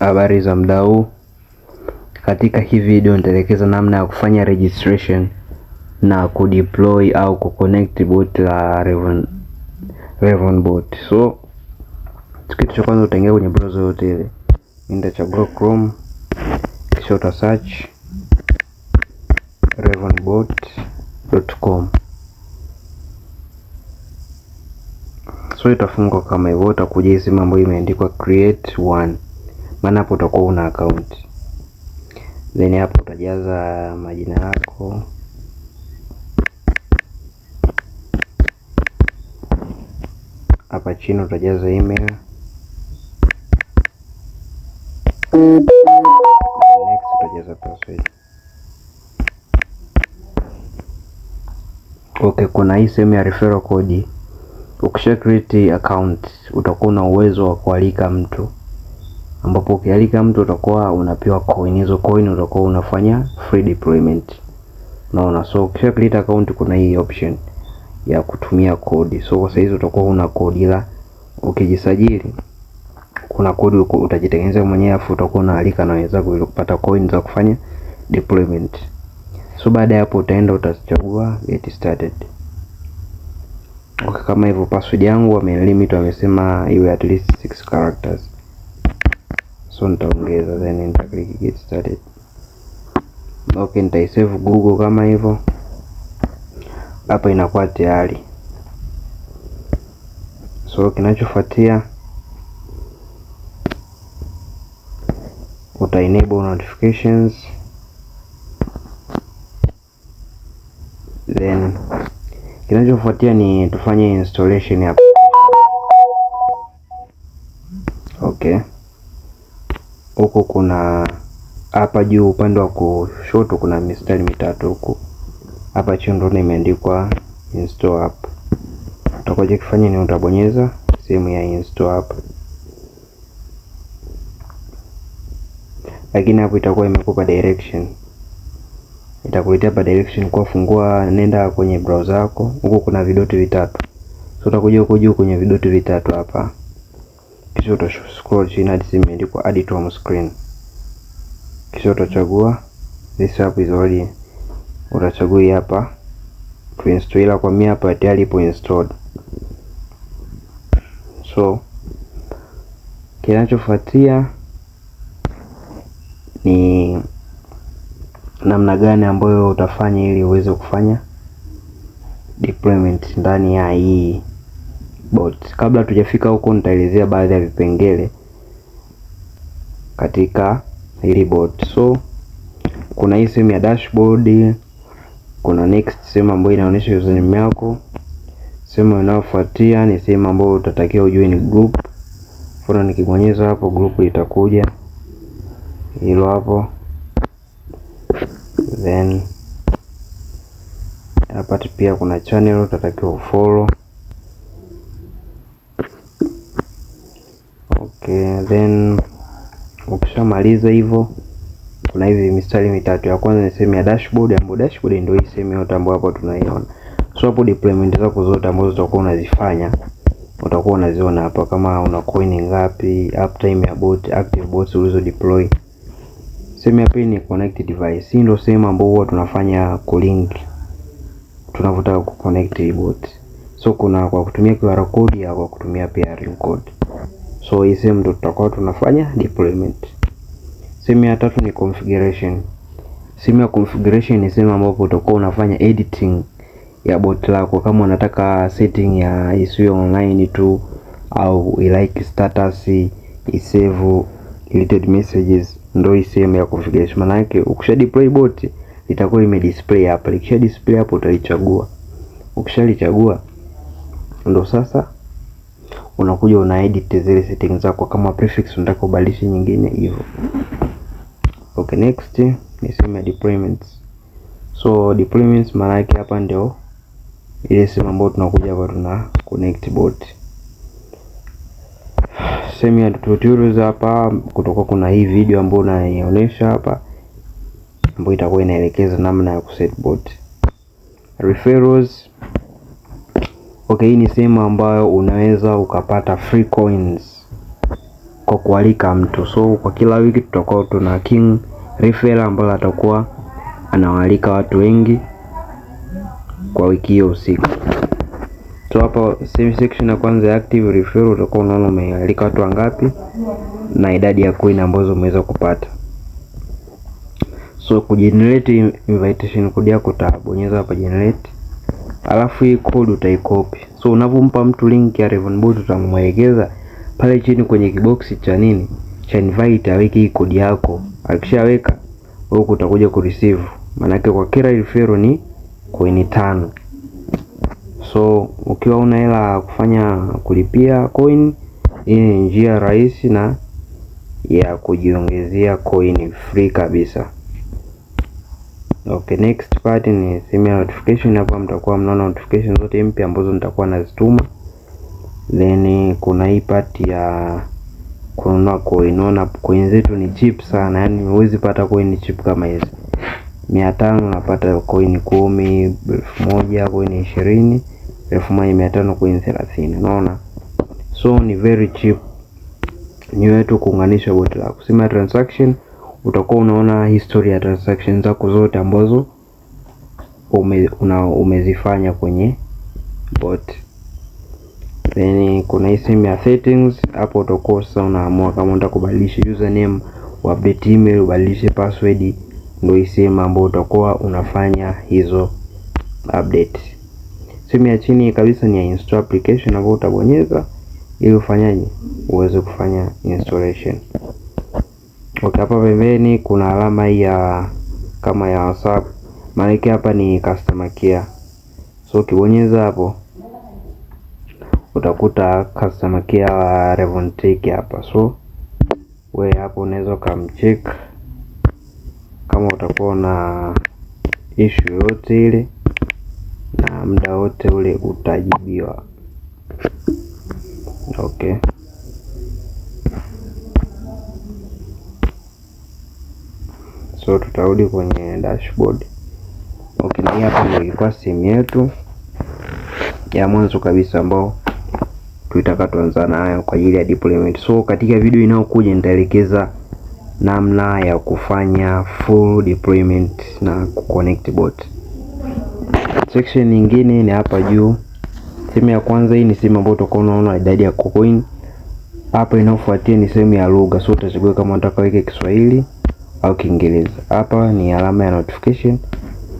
Habari za muda huu. Katika hii video nitaelekeza namna ya kufanya registration na kudeploy au kuconnect bot la Revon bot. So kitu cha kwanza utaingia kwenye browser yote ile. Nitachagua Chrome, kisha uta search revonbot.com. So itafungwa kama hivyo, utakuja hii sehemu ambayo imeandikwa create one. Maana hapo utakuwa una account. Then hapo utajaza majina yako, hapa chini utajaza email, next utajaza password. Okay, kuna hii sehemu ya referral code. Ukisha create account utakuwa na uwezo wa kualika mtu, ambapo ukialika mtu utakuwa unapewa coin. Hizo coin utakuwa unafanya free deployment. Naona, so ukisha create account kuna hii option ya kutumia kodi. So kwa saizi utakuwa una kodi, ila ukijisajili kuna kodi utajitengeneza mwenyewe, afu utakuwa unaalika na wenzako ili kupata coin za kufanya deployment. So baada ya hapo utaenda utachagua get started. Okay, kama hivyo password yangu wamelimit, wamesema iwe at least 6 characters. So nitaongeza, then nita click get started. Okay, nitaisave Google kama hivyo. Hapa inakuwa tayari. So kinachofuatia uta enable notifications, then kinachofuatia ni tufanye installation hapa. Okay, huko kuna hapa juu upande wa kushoto kuna mistari mitatu huko. Hapa chini ndio imeandikwa install app. Utakoje kufanya ni utabonyeza sehemu ya install app, lakini hapo itakuwa imekupa direction. Itakuletea hapa direction kwa fungua, nenda kwenye browser yako. Huko kuna vidoti vitatu. So utakuja huko juu kwenye vidoti vitatu hapa, kisha utascroll chini hadi sehemu imeandikwa add to home screen. Kisha utachagua this app is already, utachagua hapa to install, ila kwa mimi hapa tayari ipo installed. So kinachofuatia ni namna gani ambayo utafanya ili uweze kufanya deployment ndani ya hii bot. Kabla tujafika huko, nitaelezea baadhi ya vipengele katika hili bot. So kuna hii sehemu ya dashboard, kuna next sehemu ambayo inaonyesha username yako. Sehemu inayofuatia ni sehemu ambayo utatakiwa ujue ni group. Mfano nikibonyeza hapo group itakuja hilo hapo, then hapa pia kuna channel utatakiwa follow. Okay, then ukishamaliza hivyo kuna hivi mistari mitatu. Ya kwanza ni sehemu ya dashboard, ambapo dashboard ndio hii sehemu yote ambayo hapo tunaiona. So hapo deployment zako zote ambazo utakuwa unazifanya utakuwa unaziona hapa, kama una coin ngapi, uptime ya bot, active bots ulizo deploy. Sehemu ya pili ni connect device. Hii ndio sehemu ambapo huwa tunafanya kulink tunavotaka kuconnect bot. So kuna kwa kutumia QR code au kwa kutumia pairing code. So hii sehemu ndio tutakuwa tunafanya deployment. Sehemu ya tatu ni configuration. Sehemu ya configuration ni sehemu ambapo utakuwa unafanya editing ya bot lako, kama unataka setting ya isiwe online tu, au ilike status, isave deleted messages. Ndio hii sehemu ya configuration. Maana yake ukisha deploy bot litakuwa imedisplay hapa. Likisha display hapo utalichagua. Ukishalichagua ndio sasa unakuja una edit zile settings zako, kama prefix unataka ubadilishe nyingine hivyo. Okay, next ni sehemu ya deployments. So deployments maana yake hapa ndio ile sehemu ambayo tunakuja hapa tuna connect bot. Sehemu ya tutorials hapa kutoka kuna hii video ambayo naonyesha hapa, ambayo itakuwa inaelekeza namna ya kuset bot. Referrals. Okay, hii ni sehemu ambayo unaweza ukapata free coins kwa kualika mtu. So kwa kila wiki tutakuwa tuna king referral ambaye atakuwa anawaalika watu wengi kwa wiki hiyo husika. So hapa same section ya kwanza ya active referral utakuwa unaona umealika watu wangapi na idadi ya coin ambazo umeweza kupata. So kugenerate invitation code yako utabonyeza hapa generate. Alafu hii code utaikopi. So unapompa mtu link ya Ravenbot utamwelekeza pale chini kwenye kiboksi cha nini? Cha invite aweke hii code yako. Akishaweka huko utakuja ku receive. Maana yake kwa kila referral ni coin 5. So ukiwa una hela kufanya kulipia coin, hii ni njia rahisi na ya kujiongezea coin free kabisa. Okay, next part ni sehemu ya notification. Hapa mtakuwa mnaona notification zote mpya ambazo nitakuwa nazituma. Then kuna hii part ya kununua coin. Unaona coin zetu ni cheap sana, yani huwezi pata coin cheap kama hizi. 500 unapata coin 10, 1000 coin 20, 1500 coin 30. Unaona? So ni very cheap. Ni wetu kuunganisha bot lako. Sema transaction, utakuwa unaona history ya transaction zako zote ambazo umezifanya kwenye bot. Then kuna hii sehemu ya settings. Hapo utakuwa sasa unaamua kama unataka kubadilisha username, update email, ubadilishe password. Ndio hii sehemu ambayo utakuwa unafanya hizo update. Sehemu ya chini kabisa ni ya install application ambayo utabonyeza ili ufanyaje uweze kufanya installation. Okay, hapa pembeni kuna alama ya kama ya WhatsApp. Maana hapa ni customer care. So ukibonyeza hapo utakuta customer care wa Ravenbot hapa. So wewe hapo unaweza kumcheck kama utakuwa na issue yote ile, na muda wote ule utajibiwa. Okay. So tutarudi kwenye dashboard. Okay, na hapa ndio ilikuwa sehemu yetu ya mwanzo kabisa ambao tulitaka tuanze nayo kwa ajili ya deployment. So katika video inayokuja nitaelekeza namna ya kufanya full deployment na kuconnect bot. Section nyingine ni hapa juu. Sehemu ya kwanza hii ni sehemu ambayo utakuwa unaona idadi ya coin. Hapa inayofuatia ni sehemu ya lugha. So utachagua kama unataka weke Kiswahili au Kiingereza. Hapa ni alama ya notification.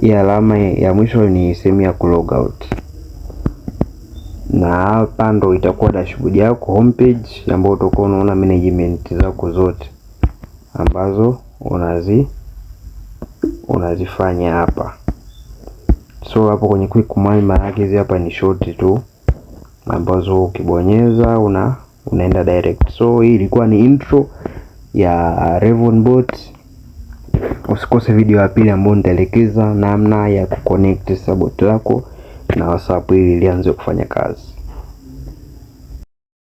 Hii alama ya mwisho ni sehemu ya log out. Na hapa ndo itakuwa dashboard yako, homepage ambayo utakuwa unaona management zako zote ambazo unazifanya hapa. So hapo kwenye quick command maana yake hizi hapa ni short tu ambazo ukibonyeza unaenda direct. So hii ilikuwa ni intro ya Ravenbot. Usikose video ya pili ambayo nitaelekeza namna ya kuconnect bot lako na WhatsApp ili lianze kufanya kazi.